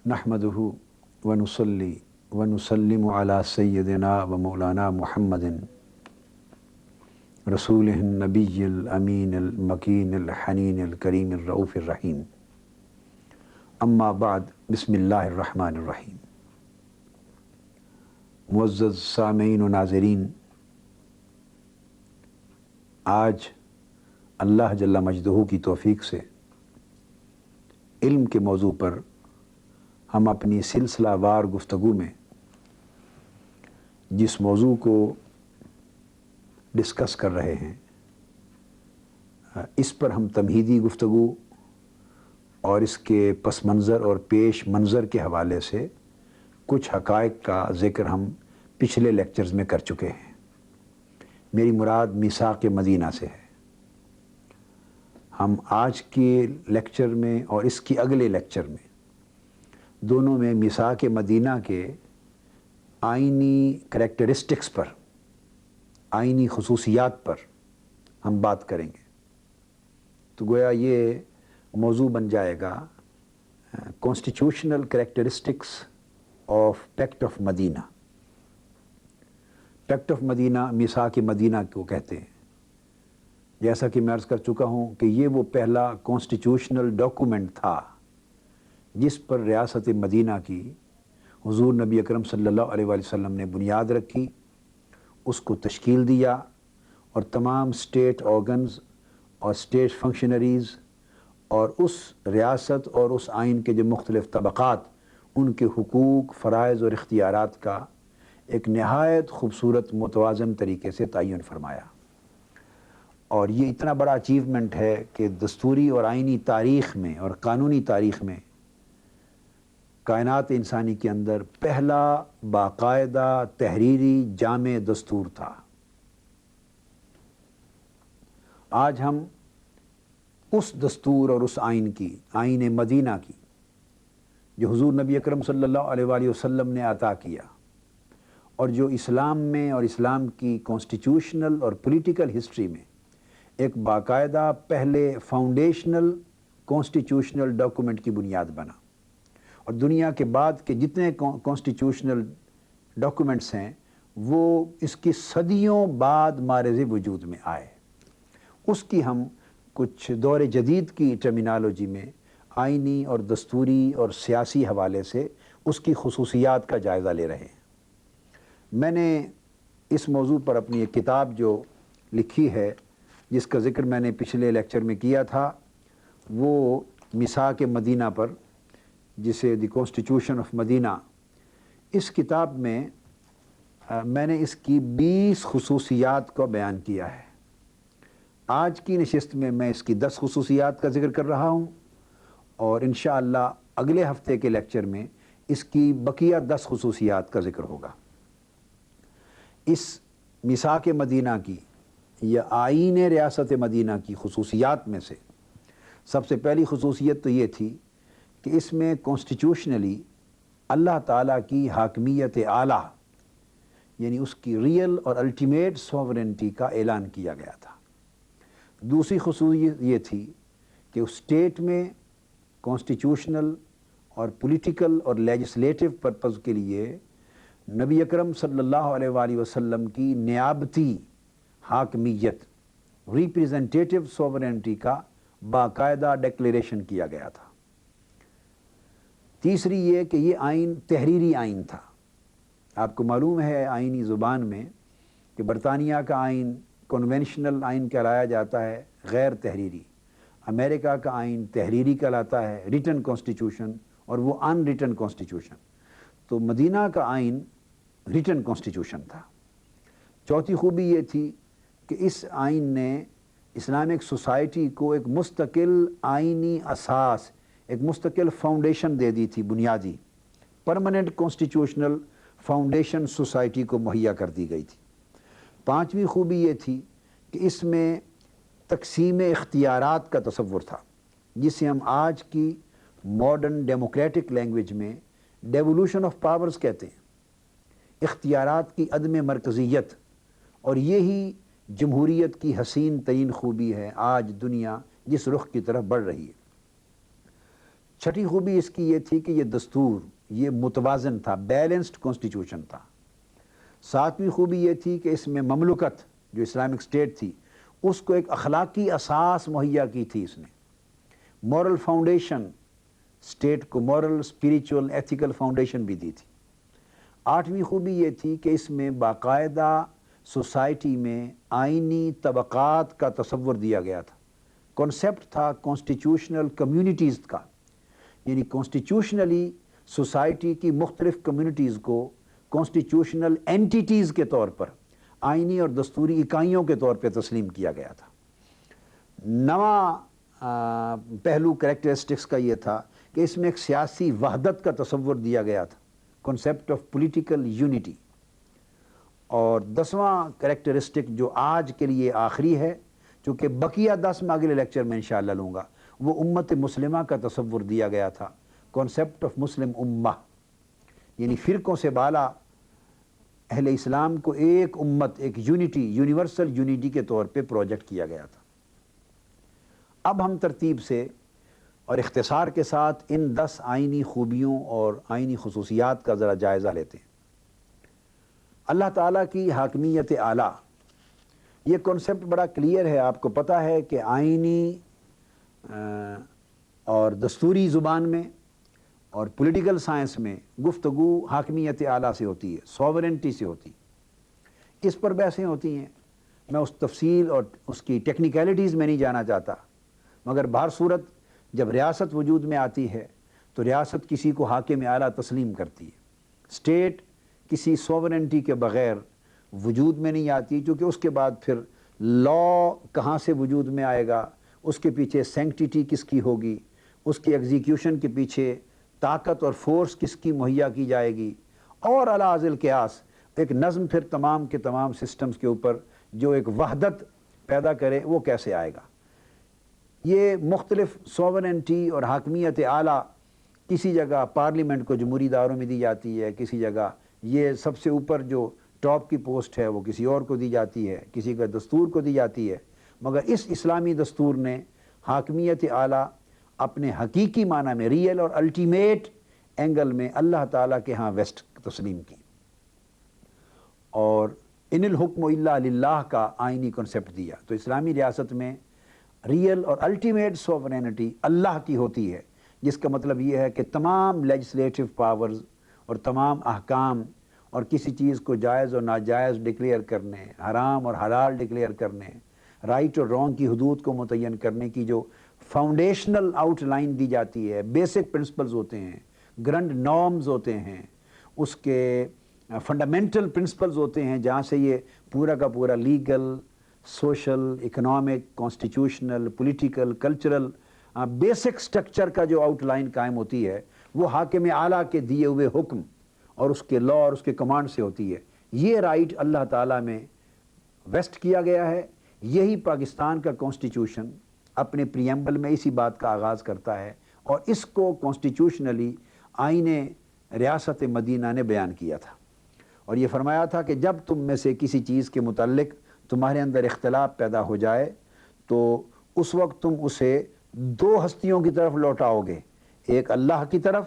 نحمدہ ونصلی ونسلم علی سیدنا و مولانا محمد رسول النبی الامین المکین الحنین الکریم الرؤوف الرحیم اما بعد بسم اللہ الرحمن الرحیم۔ معزز سامعین و ناظرین، آج اللہ جل مجدہ کی توفیق سے علم کے موضوع پر ہم اپنی سلسلہ وار گفتگو میں جس موضوع کو ڈسکس کر رہے ہیں اس پر ہم تمہیدی گفتگو اور اس کے پس منظر اور پیش منظر کے حوالے سے کچھ حقائق کا ذکر ہم پچھلے لیکچرز میں کر چکے ہیں۔ میری مراد میثاق مدینہ سے ہے۔ ہم آج کے لیکچر میں اور اس کی اگلے لیکچر میں دونوں میں میثاق مدینہ کے آئینی کریکٹرسٹکس پر، آئینی خصوصیات پر ہم بات کریں گے۔ تو گویا یہ موضوع بن جائے گا constitutional characteristics of pact of Medina. Pact of Medina, میثاق مدینہ کو کہتے ہیں۔ جیسا کہ میں عرض کر چکا ہوں کہ یہ وہ پہلا کانسٹیٹیوشنل ڈاکومنٹ تھا جس پر ریاست مدینہ کی حضور نبی اکرم صلی اللہ علیہ وآلہ وسلم نے بنیاد رکھی، اس کو تشکیل دیا اور تمام اسٹیٹ آرگنز اور اسٹیٹ فنکشنریز اور اس ریاست اور اس آئین کے جو مختلف طبقات، ان کے حقوق، فرائض اور اختیارات کا ایک نہایت خوبصورت متوازن طریقے سے تعین فرمایا۔ اور یہ اتنا بڑا اچیومنٹ ہے کہ دستوری اور آئینی تاریخ میں اور قانونی تاریخ میں کائنات انسانی کے اندر پہلا باقاعدہ تحریری جامع دستور تھا۔ آج ہم اس دستور اور اس آئین کی، آئین مدینہ کی، جو حضور نبی اکرم صلی اللہ علیہ وآلہ وسلم نے عطا کیا اور جو اسلام میں اور اسلام کی کانسٹیٹیوشنل اور پولیٹیکل ہسٹری میں ایک باقاعدہ پہلے فاؤنڈیشنل کانسٹیٹیوشنل ڈاکومنٹ کی بنیاد بنا، اور دنیا کے بعد کے جتنے کانسٹیٹیوشنل ڈاکومنٹس ہیں وہ اس کی صدیوں بعد مارز وجود میں آئے۔ اس کی ہم کچھ دور جدید کی ٹرمینالوجی میں آئینی اور دستوری اور سیاسی حوالے سے اس کی خصوصیات کا جائزہ لے رہے ہیں۔ میں نے اس موضوع پر اپنی ایک کتاب جو لکھی ہے، جس کا ذکر میں نے پچھلے لیکچر میں کیا تھا، وہ میثاق مدینہ پر، جسے دی کانسٹیٹیوشن آف مدینہ، اس کتاب میں میں نے اس کی 20 خصوصیات کو بیان کیا ہے۔ آج کی نشست میں میں اس کی 10 خصوصیات کا ذکر کر رہا ہوں، اور انشاءاللہ اگلے ہفتے کے لیکچر میں اس کی بقیہ 10 خصوصیات کا ذکر ہوگا۔ اس میثاق مدینہ کی یا آئین ریاست مدینہ کی خصوصیات میں سے سب سے پہلی خصوصیت تو یہ تھی کہ اس میں کانسٹیٹیوشنلی اللہ تعالیٰ کی حاکمیت اعلیٰ، یعنی اس کی ریئل اور الٹیمیٹ سوورنٹی کا اعلان کیا گیا تھا۔ دوسری خصوصیت یہ تھی کہ اس اسٹیٹ میں کانسٹیٹیوشنل اور پولیٹیکل اور لیجسلیٹو پرپز کے لیے نبی اکرم صلی اللہ علیہ وآلہ وسلم کی نیابتی حاکمیت، ریپریزنٹیٹیو سوورنٹی کا باقاعدہ ڈیکلیریشن کیا گیا تھا۔ تیسری یہ کہ یہ آئین تحریری آئین تھا۔ آپ کو معلوم ہے آئینی زبان میں کہ برطانیہ کا آئین کنونشنل آئین کہلایا جاتا ہے، غیر تحریری۔ امریکہ کا آئین تحریری کہلاتا ہے، ریٹن کانسٹیٹیوشن، اور وہ ان ریٹن کانسٹیٹیوشن۔ تو مدینہ کا آئین ریٹن کانسٹیٹیوشن تھا۔ چوتھی خوبی یہ تھی کہ اس آئین نے اسلامک سوسائٹی کو ایک مستقل آئینی اساس، ایک مستقل فاؤنڈیشن دے دی تھی، بنیادی پرماننٹ کانسٹیٹیوشنل فاؤنڈیشن سوسائٹی کو مہیا کر دی گئی تھی۔ پانچویں خوبی یہ تھی کہ اس میں تقسیم اختیارات کا تصور تھا، جسے ہم آج کی ماڈرن ڈیموکریٹک لینگویج میں ڈیولوشن آف پاورز کہتے ہیں۔ اختیارات کی عدم مرکزیت، اور یہی جمہوریت کی حسین ترین خوبی ہے آج دنیا جس رخ کی طرف بڑھ رہی ہے۔ چھٹی خوبی اس کی یہ تھی کہ یہ دستور یہ متوازن تھا، بیلنسڈ کانسٹیٹیوشن تھا۔ ساتویں خوبی یہ تھی کہ اس میں مملکت جو اسلامک اسٹیٹ تھی اس کو ایک اخلاقی اساس مہیا کی تھی، اس نے مورل فاؤنڈیشن، اسٹیٹ کو مورل، اسپریچول، ایتھیکل فاؤنڈیشن بھی دی تھی۔ آٹھویں خوبی یہ تھی کہ اس میں باقاعدہ سوسائٹی میں آئینی طبقات کا تصور دیا گیا تھا، کانسیپٹ تھا کانسٹیٹیوشنل کمیونٹیز کا، یعنی کانسٹیٹیوشنلی سوسائٹی کی مختلف کمیونٹیز کو کانسٹیٹیوشنل اینٹیٹیز کے طور پر، آئینی اور دستوری اکائیوں کے طور پہ تسلیم کیا گیا تھا۔ نواں پہلو کریکٹرسٹکس کا یہ تھا کہ اس میں ایک سیاسی وحدت کا تصور دیا گیا تھا، کنسیپٹ آف پولیٹیکل یونٹی۔ اور 10واں کریکٹرسٹک جو آج کے لیے آخری ہے، چونکہ بقیہ 10 میں اگلے لیکچر میں انشاءاللہ لوں گا، وہ امت مسلمہ کا تصور دیا گیا تھا، کنسیپٹ آف مسلم امہ، یعنی فرقوں سے بالا اہل اسلام کو ایک امت، ایک یونٹی، یونیورسل یونٹی کے طور پہ پروجیکٹ کیا گیا تھا۔ اب ہم ترتیب سے اور اختصار کے ساتھ ان 10 آئینی خوبیوں اور آئینی خصوصیات کا ذرا جائزہ لیتے ہیں۔ اللہ تعالیٰ کی حاکمیت اعلیٰ، یہ کنسیپٹ بڑا کلیئر ہے، آپ کو پتہ ہے کہ آئینی اور دستوری زبان میں اور پولیٹیکل سائنس میں گفتگو حاکمیت اعلیٰ سے ہوتی ہے، سوورنٹی سے ہوتی ہے، اس پر بحثیں ہوتی ہیں۔ میں اس تفصیل اور اس کی ٹیکنیکلٹیز میں نہیں جانا چاہتا، مگر بہر صورت جب ریاست وجود میں آتی ہے تو ریاست کسی کو حاکم اعلیٰ تسلیم کرتی ہے، اسٹیٹ کسی سوورنٹی کے بغیر وجود میں نہیں آتی، کیونکہ اس کے بعد پھر لا کہاں سے وجود میں آئے گا، اس کے پیچھے سینکٹیٹی کس کی ہوگی، اس کی ایگزیکیوشن کے پیچھے طاقت اور فورس کس کی مہیا کی جائے گی، اور علی ذی القیاس ایک نظم پھر تمام کے تمام سسٹمز کے اوپر جو ایک وحدت پیدا کرے وہ کیسے آئے گا۔ یہ مختلف سوورنٹی اور حاکمیت اعلیٰ کسی جگہ پارلیمنٹ کو جمہوری اداروں میں دی جاتی ہے، کسی جگہ یہ سب سے اوپر جو ٹاپ کی پوسٹ ہے وہ کسی اور کو دی جاتی ہے، کسی کا دستور کو دی جاتی ہے، مگر اس اسلامی دستور نے حاکمیت اعلیٰ اپنے حقیقی معنی میں، ریئل اور الٹیمیٹ اینگل میں اللہ تعالیٰ کے ہاں ویسٹ تسلیم کی، اور ان الحکم الا للہ کا آئینی کنسیپٹ دیا۔ تو اسلامی ریاست میں ریئل اور الٹیمیٹ سوورینٹی اللہ کی ہوتی ہے، جس کا مطلب یہ ہے کہ تمام لیجسلیٹو پاورز اور تمام احکام اور کسی چیز کو جائز اور ناجائز ڈکلیئر کرنے، حرام اور حلال ڈکلیئر کرنے، رائٹ اور رانگ کی حدود کو متعین کرنے کی جو فاؤنڈیشنل آؤٹ لائن دی جاتی ہے، بیسک پرنسپلز ہوتے ہیں، گرنڈ نارمز ہوتے ہیں، اس کے فنڈامنٹل پرنسپلز ہوتے ہیں، جہاں سے یہ پورا کا پورا legal, social, economic, constitutional, political, cultural basic structure کا جو آؤٹ لائن قائم ہوتی ہے وہ حاکم اعلیٰ کے دیے ہوئے حکم اور اس کے لا اور اس کے کمانڈ سے ہوتی ہے۔ یہ رائٹ اللہ تعالیٰ میں ویسٹ کیا گیا ہے۔ یہی پاکستان کا کانسٹیٹیوشن اپنے پریمبل میں اسی بات کا آغاز کرتا ہے، اور اس کو کانسٹیٹیوشنلی آئین ریاست مدینہ نے بیان کیا تھا، اور یہ فرمایا تھا کہ جب تم میں سے کسی چیز کے متعلق تمہارے اندر اختلاف پیدا ہو جائے تو اس وقت تم اسے 2 ہستیوں کی طرف لوٹاؤ گے، ایک اللہ کی طرف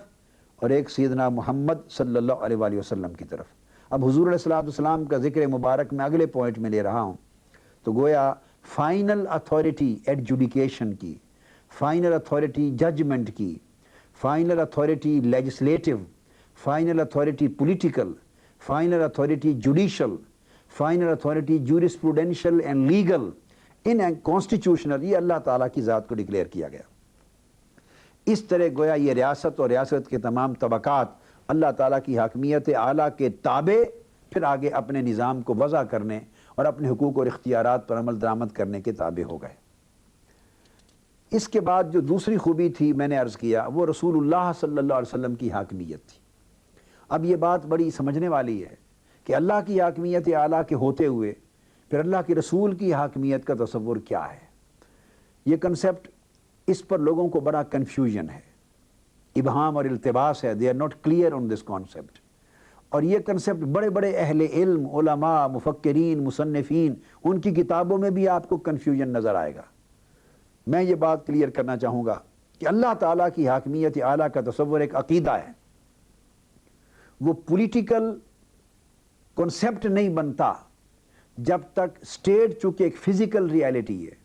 اور ایک سیدنا محمد صلی اللہ علیہ وآلہ وسلم کی طرف۔ اب حضور علیہ السلام کا ذکر مبارک میں اگلے پوائنٹ میں لے رہا ہوں، تو گویا فائنل اتھارٹی ایڈجوڈیکیشن کی، فائنل اتھارٹی ججمنٹ کی، final authority legislative, final authority political, final authority judicial, final authority jurisprudential and legal in constitutional, یہ اللہ تعالیٰ کی ذات کو ڈکلیئر کیا گیا۔ اس طرح گویا یہ ریاست اور ریاست کے تمام طبقات اللہ تعالیٰ کی حاکمیت اعلیٰ کے تابع پھر آگے اپنے نظام کو وضع کرنے اور اپنے حقوق اور اختیارات پر عمل درآمد کرنے کے تابع ہو گئے۔ اس کے بعد جو دوسری خوبی تھی میں نے عرض کیا، وہ رسول اللہ صلی اللہ علیہ وسلم کی حاکمیت تھی۔ اب یہ بات بڑی سمجھنے والی ہے کہ اللہ کی حاکمیت اعلیٰ کے ہوتے ہوئے پھر اللہ کے رسول کی حاکمیت کا تصور کیا ہے۔ یہ کنسیپٹ، اس پر لوگوں کو بڑا کنفیوژن ہے، ابہام اور التباس ہے، they are not clear on this concept۔ اور یہ کنسیپٹ بڑے بڑے اہل علم، علماء، مفکرین، مصنفین، ان کی کتابوں میں بھی آپ کو کنفیوژن نظر آئے گا۔ میں یہ بات کلیئر کرنا چاہوں گا کہ اللہ تعالیٰ کی حاکمیت اعلیٰ کا تصور ایک عقیدہ ہے، وہ پولیٹیکل کنسیپٹ نہیں بنتا جب تک اسٹیٹ چونکہ ایک فزیکل ریالٹی ہے،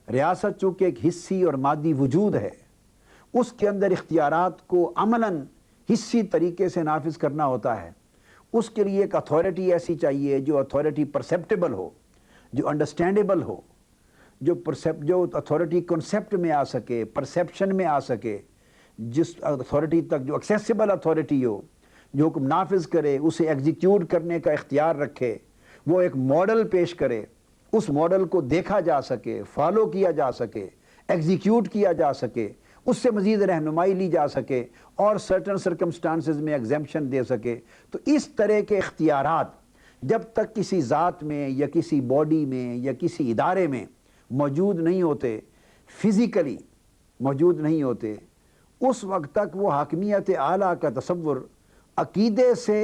ریاست چونکہ ایک حصی اور مادی وجود ہے، اس کے اندر اختیارات کو عملاً حصی طریقے سے نافذ کرنا ہوتا ہے۔ اس کے لیے ایک اتھارٹی ایسی چاہیے جو اتھارٹی پرسیپٹیبل ہو، جو انڈرسٹینڈیبل ہو، جو اتھارٹی کنسیپٹ میں آ سکے، پرسیپشن میں آ سکے، جس اتھارٹی تک جو ایکسیسیبل اتھارٹی ہو، جو حکم نافذ کرے اسے ایگزیکیوٹ کرنے کا اختیار رکھے، وہ ایک ماڈل پیش کرے، اس ماڈل کو دیکھا جا سکے، فالو کیا جا سکے، ایگزیکیوٹ کیا جا سکے، اس سے مزید رہنمائی لی جا سکے اور سرٹن سرکمسٹانسز میں ایگزیمپشن دے سکے۔ تو اس طرح کے اختیارات جب تک کسی ذات میں یا کسی باڈی میں یا کسی ادارے میں موجود نہیں ہوتے، فزیکلی موجود نہیں ہوتے، اس وقت تک وہ حاکمیت اعلیٰ کا تصور عقیدے سے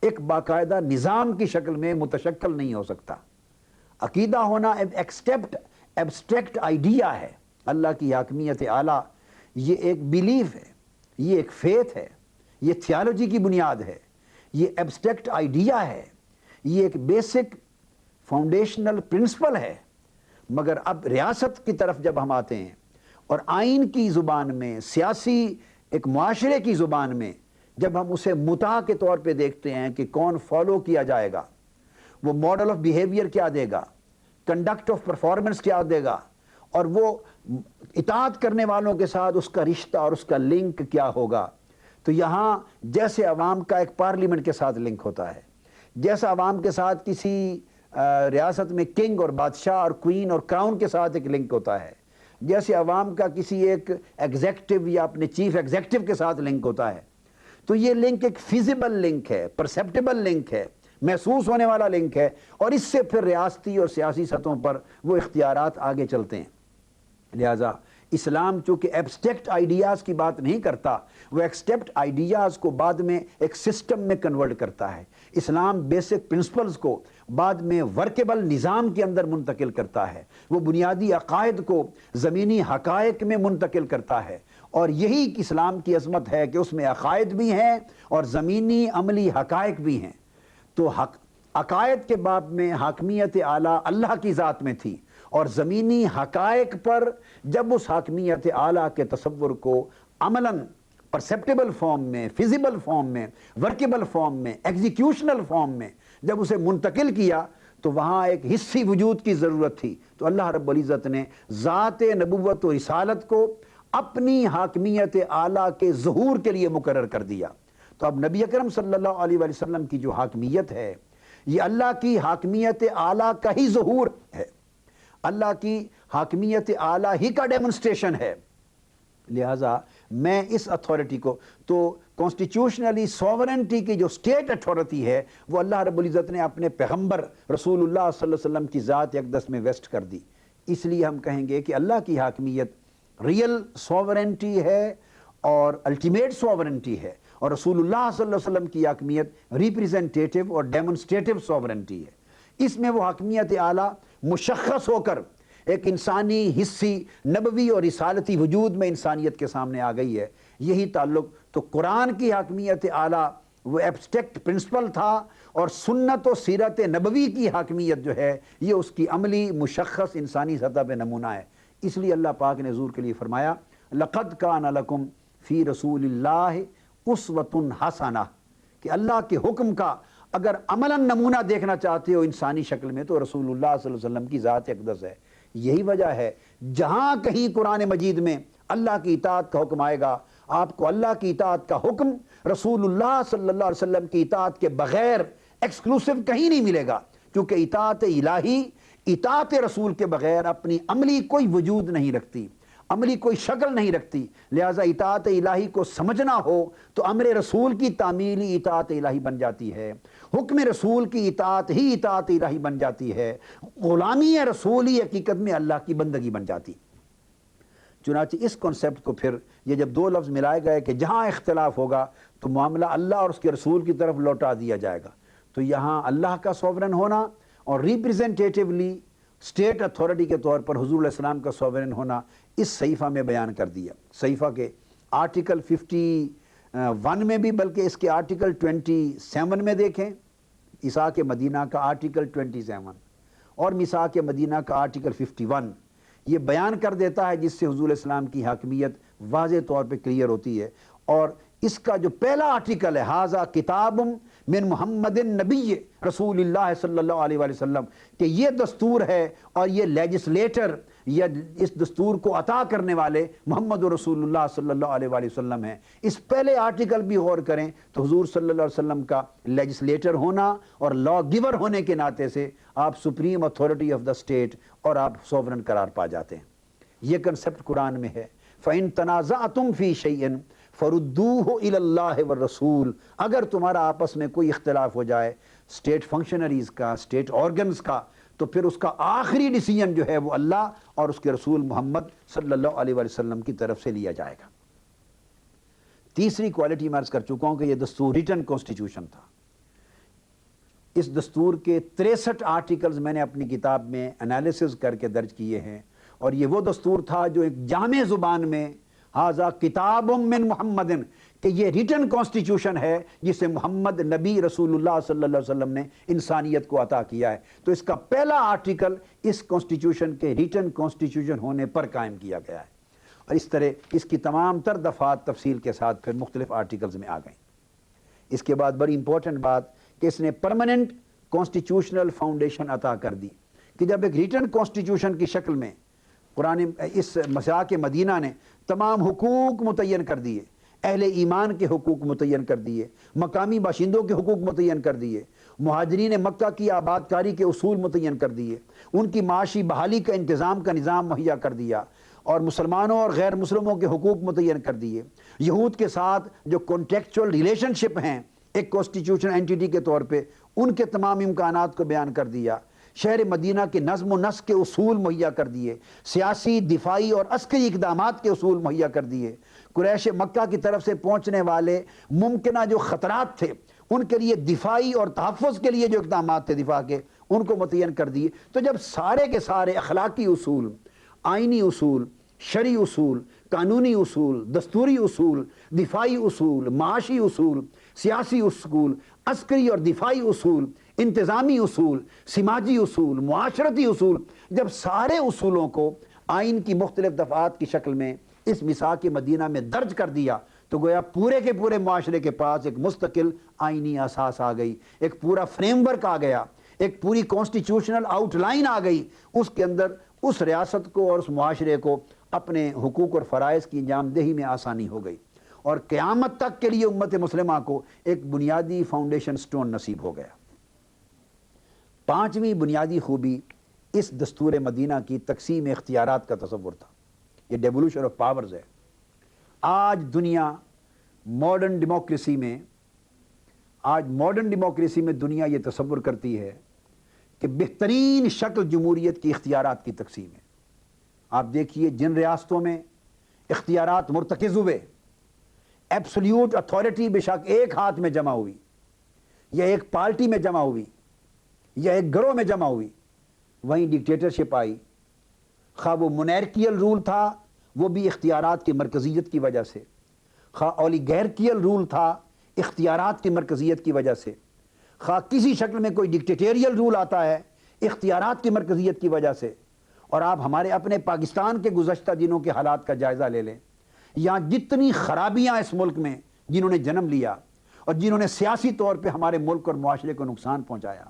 ایک باقاعدہ نظام کی شکل میں متشکل نہیں ہو سکتا۔ عقیدہ ہونا ایبسٹریکٹ آئیڈیا ہے۔ اللہ کی حاکمیت اعلیٰ یہ ایک بیلیف ہے، یہ ایک فیتھ ہے، یہ تھیالوجی کی بنیاد ہے، یہ ایبسٹریکٹ آئیڈیا ہے، یہ ایک بیسک فاؤنڈیشنل پرنسپل ہے۔ مگر اب ریاست کی طرف جب ہم آتے ہیں اور آئین کی زبان میں، سیاسی ایک معاشرے کی زبان میں جب ہم اسے متاع کے طور پہ دیکھتے ہیں کہ کون فالو کیا جائے گا، وہ ماڈل آف بیہیویئر کیا دے گا، کنڈکٹ آف پرفارمنس کیا دے گا، اور وہ اطاعت کرنے والوں کے ساتھ اس کا رشتہ اور اس کا لنک کیا ہوگا، تو یہاں جیسے عوام کا ایک پارلیمنٹ کے ساتھ لنک ہوتا ہے، جیسا عوام کے ساتھ کسی ریاست میں کنگ اور بادشاہ اور کوئین اور کراؤن کے ساتھ ایک لنک ہوتا ہے، جیسے عوام کا کسی ایک ایگزیکٹو یا اپنے چیف ایگزیکٹو کے ساتھ لنک ہوتا ہے، تو یہ لنک ایک فیزیبل لنک ہے، پرسیپٹیبل لنک ہے، محسوس ہونے والا لنک ہے، اور اس سے پھر ریاستی اور سیاسی سطحوں پر وہ اختیارات آگے چلتے ہیں۔ لہٰذا اسلام چونکہ ایبسٹریکٹ آئیڈیاز کی بات نہیں کرتا، وہ ایبسٹریکٹ آئیڈیاز کو بعد میں ایک سسٹم میں کنورٹ کرتا ہے۔ اسلام بیسک پرنسپلز کو بعد میں ورکیبل نظام کے اندر منتقل کرتا ہے، وہ بنیادی عقائد کو زمینی حقائق میں منتقل کرتا ہے، اور یہی اسلام کی عظمت ہے کہ اس میں عقائد بھی ہیں اور زمینی عملی حقائق بھی ہیں۔ تو عقائد کے باب میں حاکمیت اعلیٰ اللہ کی ذات میں تھی، اور زمینی حقائق پر جب اس حاکمیت اعلیٰ کے تصور کو عملاً پرسیپٹیبل فارم میں، فیزیبل فارم میں، ورکیبل فارم میں، ایگزیکیوشنل فارم میں جب اسے منتقل کیا، تو وہاں ایک حصی وجود کی ضرورت تھی۔ تو اللہ رب العزت نے ذات نبوت و رسالت کو اپنی حاکمیت اعلیٰ کے ظہور کے لیے مقرر کر دیا۔ تو اب نبی اکرم صلی اللہ علیہ وسلم کی جو حاکمیت ہے، یہ اللہ کی حاکمیت اعلیٰ کا ہی ظہور ہے، اللہ کی حاکمیت اعلیٰ ہی کا ڈیمونسٹریشن ہے۔ لہٰذا میں اس اتھارٹی کو، تو کانسٹیٹیوشنلی سوورنٹی کی جو اسٹیٹ اتھارٹی ہے، وہ اللہ رب العزت نے اپنے پیغمبر رسول اللہ صلی اللہ علیہ وسلم کی ذات اقدس میں ویسٹ کر دی۔ اس لیے ہم کہیں گے کہ اللہ کی حاکمیت ریئل سوورنٹی ہے اور الٹیمیٹ سوورنٹی ہے، اور رسول اللہ صلی اللہ علیہ وسلم کی حاکمیت ریپریزنٹیٹیو اور ڈیمونسٹریٹیو سوورنٹی ہے۔ اس میں وہ حاکمیت اعلیٰ مشخص ہو کر ایک انسانی حصی نبوی اور رسالتی وجود میں انسانیت کے سامنے آ گئی ہے۔ یہی تعلق تو قرآن کی حاکمیت اعلیٰ وہ ایبسٹریکٹ پرنسپل تھا، اور سنت و سیرت نبوی کی حاکمیت جو ہے یہ اس کی عملی مشخص انسانی سطح پہ نمونہ ہے۔ اس لیے اللہ پاک نے حضور کے لیے فرمایا لَقَدْ كَانَ لَكُمْ فِي رَسُولِ اللَّهِ أُسْوَةٌ حَسَنَةٌ، کہ اللہ کے حکم کا اگر عملاً نمونہ دیکھنا چاہتے ہو انسانی شکل میں تو رسول اللہ صلی اللہ علیہ وسلم کی ذات اقدس ہے۔ یہی وجہ ہے جہاں کہیں قرآن مجید میں اللہ کی اطاعت کا حکم آئے گا، آپ کو اللہ کی اطاعت کا حکم رسول اللہ صلی اللہ علیہ وسلم کی اطاعت کے بغیر ایکسکلوسیو کہیں نہیں ملے گا، کیونکہ اطاعت الہی اطاعت رسول کے بغیر اپنی عملی کوئی وجود نہیں رکھتی، عملی کوئی شکل نہیں رکھتی۔ لہٰذا اطاعت الہی کو سمجھنا ہو تو امر رسول کی تعمیلی اطاعت الہی بن جاتی ہے، حکم رسول کی اطاعت ہی اطاعت الہی بن جاتی ہے، غلامی رسول ہی حقیقت میں اللہ کی بندگی بن جاتی۔ چنانچہ اس کنسیپٹ کو پھر یہ جب دو لفظ ملائے گئے کہ جہاں اختلاف ہوگا تو معاملہ اللہ اور اس کے رسول کی طرف لوٹا دیا جائے گا، تو یہاں اللہ کا سوورن ہونا اور ریپریزنٹیٹیولی اسٹیٹ اتھارٹی کے طور پر حضور علیہ السلام کا سوورن ہونا اس صحیفہ میں بیان کر دیا. صحیفہ کے آرٹیکل 51 میں بھی، بلکہ اس کے آرٹیکل 27 میں دیکھیں، میثاق مدینہ کا آرٹیکل 27 اور میثاق مدینہ کا آرٹیکل 51 یہ بیان کر دیتا ہے، جس سے حضور علیہ السلام کی حاکمیت واضح طور پہ کلیئر ہوتی ہے. اور اس کا جو پہلا آرٹیکل ہے، ھذا کتاب من محمد النبی رسول اللہ صلی اللہ علیہ وآلہ وسلم، کہ یہ دستور ہے اور یہ لیجسلیٹر یا اس دستور کو عطا کرنے والے محمد رسول اللہ صلی اللہ علیہ وآلہ وسلم ہیں. اس پہلے آرٹیکل بھی غور کریں تو حضور صلی اللہ علیہ وسلم کا لیجسلیٹر ہونا اور لا گیور ہونے کے ناطے سے آپ supreme authority of the state اور آپ سوورن قرار پا جاتے ہیں. یہ کنسپٹ قرآن میں ہے. فَإِن تَنَازَعْتُمْ فِي شَيْءٍ فَرُدُّوهُ إِلَى اللَّهِ وَالرَّسُولِ، اگر تمہارا آپس میں کوئی اختلاف ہو جائے اسٹیٹ فنکشنریز کا، اسٹیٹ آرگنز کا، تو پھر اس کا آخری ڈیسیجن جو ہے وہ اللہ اور اس کے رسول محمد صلی اللہ علیہ وآلہ وسلم کی طرف سے لیا جائے گا. تیسری کوالٹی میں عرض کر چکا ہوں کہ یہ دستور ریٹن کانسٹیٹیوشن تھا. اس دستور کے 63 آرٹیکلز میں نے اپنی کتاب میں انالیسز کر کے درج کیے ہیں، اور یہ وہ دستور تھا جو ایک جامع زبان میں ھذا کتاب من محمد، کہ یہ ریٹن کانسٹیٹیوشن ہے جسے محمد نبی رسول اللہ صلی اللہ علیہ وسلم نے انسانیت کو عطا کیا ہے. تو اس کا پہلا آرٹیکل اس کانسٹیٹیوشن کے ریٹن کانسٹیٹیوشن ہونے پر قائم کیا گیا ہے، اور اس طرح اس کی تمام تر دفعات تفصیل کے ساتھ پھر مختلف آرٹیکلز میں آ گئیں. اس کے بعد بڑی امپورٹنٹ بات کہ اس نے پرماننٹ کانسٹیٹیوشنل فاؤنڈیشن عطا کر دی، کہ جب ایک ریٹن کانسٹیٹیوشن کی شکل میں قرآن اس میثاق مدینہ نے تمام حقوق متعین کر دیے، اہل ایمان کے حقوق متعین کر دیے، مقامی باشندوں کے حقوق متعین کر دیے، مہاجرین مکہ کی آباد کاری کے اصول متعین کر دیے، ان کی معاشی بحالی کا انتظام کا نظام مہیا کر دیا، اور مسلمانوں اور غیر مسلموں کے حقوق متعین کر دیے. یہود کے ساتھ جو کانٹریکچول ریلیشن شپ ہیں ایک کانسٹیٹیوشن اینٹیٹی کے طور پہ، ان کے تمام امکانات کو بیان کر دیا. شہر مدینہ کے نظم و نسق کے اصول مہیا کر دیے، سیاسی، دفاعی اور عسکری اقدامات کے اصول مہیا کر دیے. قریش مکہ کی طرف سے پہنچنے والے ممکنہ جو خطرات تھے ان کے لیے دفاعی اور تحفظ کے لیے جو اقدامات تھے دفاع کے، ان کو متعین کر دیے. تو جب سارے کے سارے اخلاقی اصول، آئینی اصول، شرعی اصول، قانونی اصول، دستوری اصول، دفاعی اصول، معاشی اصول، سیاسی اصول، عسکری اور دفاعی اصول، انتظامی اصول، سماجی اصول، معاشرتی اصول، جب سارے اصولوں کو آئین کی مختلف دفعات کی شکل میں اس میثاق مدینہ میں درج کر دیا، تو گویا پورے کے پورے معاشرے کے پاس ایک مستقل آئینی اساس آ گئی، ایک پورا فریم ورک آ گیا، ایک پوری کانسٹیٹیوشنل آؤٹ لائن آ گئی. اس کے اندر اس ریاست کو اور اس معاشرے کو اپنے حقوق اور فرائض کی انجام دہی میں آسانی ہو گئی، اور قیامت تک کے لیے امت مسلمہ کو ایک بنیادی فاؤنڈیشن سٹون نصیب ہو گیا. پانچویں بنیادی خوبی اس دستور مدینہ کی تقسیم اختیارات کا تصور تھا. یہ ڈیولوشن آف پاورز ہے. آج دنیا ماڈرن ڈیموکریسی میں دنیا یہ تصور کرتی ہے کہ بہترین شکل جمہوریت کی اختیارات کی تقسیم ہے. آپ دیکھیے جن ریاستوں میں اختیارات مرتکز ہوئے، ایبسلیوٹ اتھارٹی بے شک ایک ہاتھ میں جمع ہوئی، یا ایک پارٹی میں جمع ہوئی، یا ایک گروہ میں جمع ہوئی، وہیں ڈکٹیٹرشپ آئی. خواہ وہ مونارکیل رول تھا، وہ بھی اختیارات کی مرکزیت کی وجہ سے، خواہ اولیگارکیل رول تھا، اختیارات کی مرکزیت کی وجہ سے، خواہ کسی شکل میں کوئی ڈکٹیٹریل رول آتا ہے، اختیارات کی مرکزیت کی وجہ سے. اور آپ ہمارے اپنے پاکستان کے گزشتہ دنوں کے حالات کا جائزہ لے لیں. یہاں جتنی خرابیاں اس ملک میں جنہوں نے جنم لیا، اور جنہوں نے سیاسی طور پہ ہمارے ملک اور معاشرے کو نقصان پہنچایا،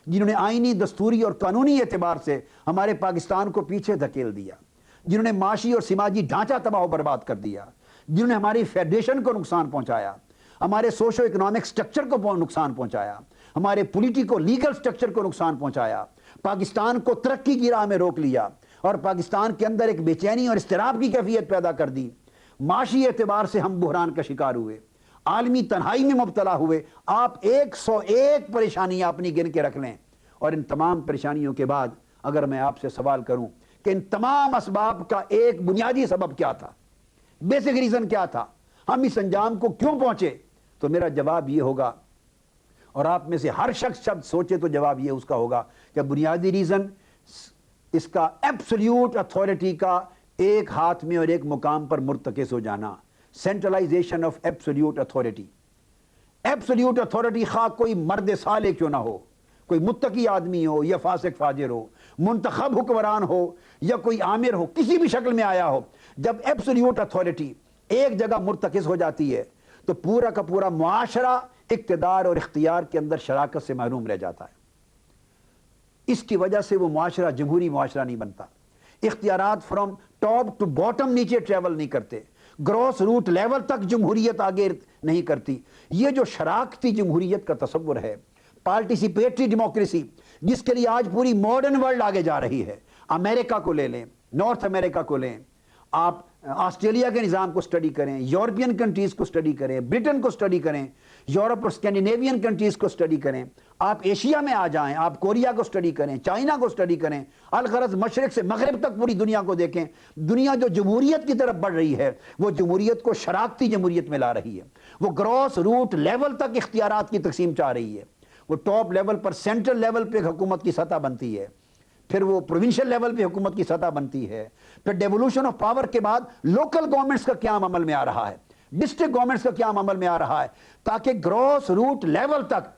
جنہوں نے آئینی، دستوری اور قانونی اعتبار سے ہمارے پاکستان کو پیچھے دھکیل دیا، جنہوں نے معاشی اور سماجی ڈھانچہ تباہ و برباد کر دیا، جنہوں نے ہماری فیڈریشن کو نقصان پہنچایا، ہمارے سوشو اکنامک سٹرکچر کو نقصان پہنچایا، ہمارے پولیٹیکو لیگل سٹرکچر کو نقصان پہنچایا، پاکستان کو ترقی کی راہ میں روک لیا، اور پاکستان کے اندر ایک بے چینی اور اضطراب کی کیفیت پیدا کر دی. معاشی اعتبار سے ہم بحران کا شکار ہوئے، عالمی تنہائی میں مبتلا ہوئے. آپ 101 پریشانیاں اپنی گن کے رکھ لیں، اور ان تمام پریشانیوں کے بعد اگر میں آپ سے سوال کروں کہ ان تمام اسباب کا ایک بنیادی سبب کیا تھا، بیسک ریزن کیا تھا، ہم اس انجام کو کیوں پہنچے، تو میرا جواب یہ ہوگا، اور آپ میں سے ہر شخص شبد سوچے تو جواب یہ اس کا ہوگا کہ بنیادی ریزن اس کا ایبسلیوٹ اتھارٹی کا ایک ہاتھ میں اور ایک مقام پر مرتکز ہو جانا، centralization of absolute authority. Absolute authority خواہ کوئی مرد صالح کیوں نہ ہو، کوئی متقی آدمی ہو یا فاسق فاجر ہو، منتخب حکمران ہو یا کوئی آمر ہو، کسی بھی شکل میں آیا ہو، جب ایبسلیوٹ اتھارٹی ایک جگہ مرتکز ہو جاتی ہے تو پورا کا پورا معاشرہ اقتدار اور اختیار کے اندر شراکت سے محروم رہ جاتا ہے. اس کی وجہ سے وہ معاشرہ جمہوری معاشرہ نہیں بنتا. اختیارات فرام ٹاپ ٹو باٹم نیچے ٹریول نہیں کرتے، گراس روٹ لیول تک جمہوریت آگے نہیں کرتی. یہ جو شراکتی جمہوریت کا تصور ہے، پارٹیسپیٹری ڈیموکریسی، جس کے لیے آج پوری ماڈرن ورلڈ آگے جا رہی ہے. امریکہ کو لے لیں، نارتھ امریکہ کو لیں، آپ آسٹریلیا کے نظام کو سٹڈی کریں، یورپین کنٹریز کو سٹڈی کریں، برٹن کو سٹڈی کریں، یورپ اور اسکینڈینیوین کنٹریز کو سٹڈی کریں، آپ ایشیا میں آ جائیں، آپ کوریا کو سٹڈی کریں، چائنا کو سٹڈی کریں، الغرض مشرق سے مغرب تک پوری دنیا کو دیکھیں. دنیا جو جمہوریت کی طرف بڑھ رہی ہے وہ جمہوریت کو شراکتی جمہوریت میں لا رہی ہے. وہ گراس روٹ لیول تک اختیارات کی تقسیم چاہ رہی ہے. وہ ٹاپ لیول پر سینٹرل لیول پہ حکومت کی سطح بنتی ہے، پھر وہ پروونشل لیول پہ حکومت کی سطح بنتی ہے، پھر ڈیولوشن آف پاور کے بعد لوکل گورنمنٹس کا قیام عمل میں آ رہا ہے، ڈسٹرکٹ گورنمنٹس کا قیام عمل میں آ رہا ہے، تاکہ گراس روٹ لیول تک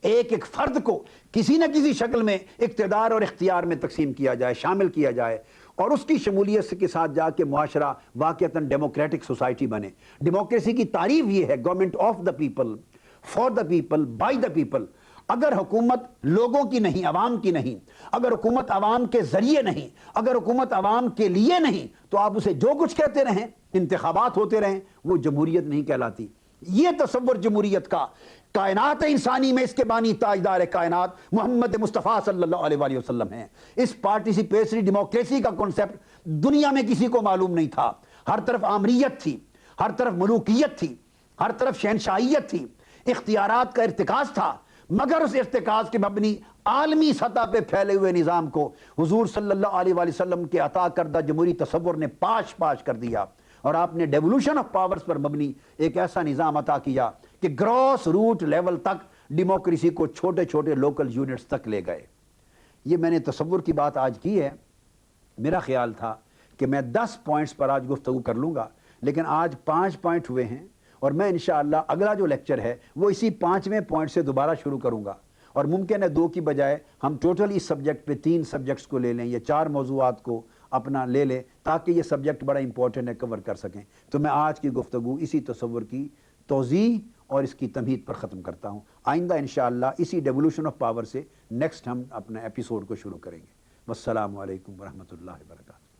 ایک ایک فرد کو کسی نہ کسی شکل میں اقتدار اور اختیار میں تقسیم کیا جائے، شامل کیا جائے، اور اس کی شمولیت کے ساتھ جا کے معاشرہ واقعتاً ڈیموکریٹک سوسائٹی بنے. ڈیموکریسی کی تعریف یہ ہے، government of the people, for the people, by the people. اگر حکومت لوگوں کی نہیں، عوام کی نہیں، اگر حکومت عوام کے ذریعے نہیں، اگر حکومت عوام کے لیے نہیں، تو آپ اسے جو کچھ کہتے رہیں، انتخابات ہوتے رہیں، وہ جمہوریت نہیں کہلاتی. یہ تصور جمہوریت کا کائنات انسانی میں اس کے بانی تاجدار کائنات محمد مصطفیٰ صلی اللہ علیہ وآلہ وسلم ہیں. اس پارٹیسپیٹری ڈیموکریسی کا کنسپٹ دنیا میں کسی کو معلوم نہیں تھا. ہر طرف آمریت تھی، ہر طرف ملوکیت تھی، ہر طرف شہنشاہیت تھی، اختیارات کا ارتکاز تھا، مگر اس ارتکاز کے مبنی عالمی سطح پہ پھیلے ہوئے نظام کو حضور صلی اللہ علیہ وآلہ وسلم کے عطا کردہ جمہوری تصور نے پاش پاش کر دیا، اور آپ نے ڈیولوشن آف پاورز پر مبنی ایک ایسا نظام عطا کیا کہ گراس روٹ لیول تک ڈیموکریسی کو چھوٹے چھوٹے لوکل یونٹس تک لے گئے. یہ میں نے تصور کی بات آج کی ہے. میرا خیال تھا کہ میں 10 پوائنٹس پر آج گفتگو کر لوں گا، لیکن آج 5 پوائنٹ ہوئے ہیں، اور میں انشاءاللہ اگلا جو لیکچر ہے وہ اسی 5ویں پوائنٹ سے دوبارہ شروع کروں گا. اور ممکن ہے 2 کی بجائے ہم ٹوٹل اس سبجیکٹ پہ 3 سبجیکٹس کو لے لیں یا 4 موضوعات کو اپنا لے لیں، تاکہ یہ سبجیکٹ بڑا امپورٹنٹ ہے، کور کر سکیں. تو میں آج کی گفتگو اسی تصور کی توضیح اور اس کی تمہید پر ختم کرتا ہوں. آئندہ انشاءاللہ اسی ڈیولوشن آف پاور سے نیکسٹ ہم اپنا ایپیسوڈ کو شروع کریں گے. والسلام علیکم ورحمۃ اللہ وبرکاتہ.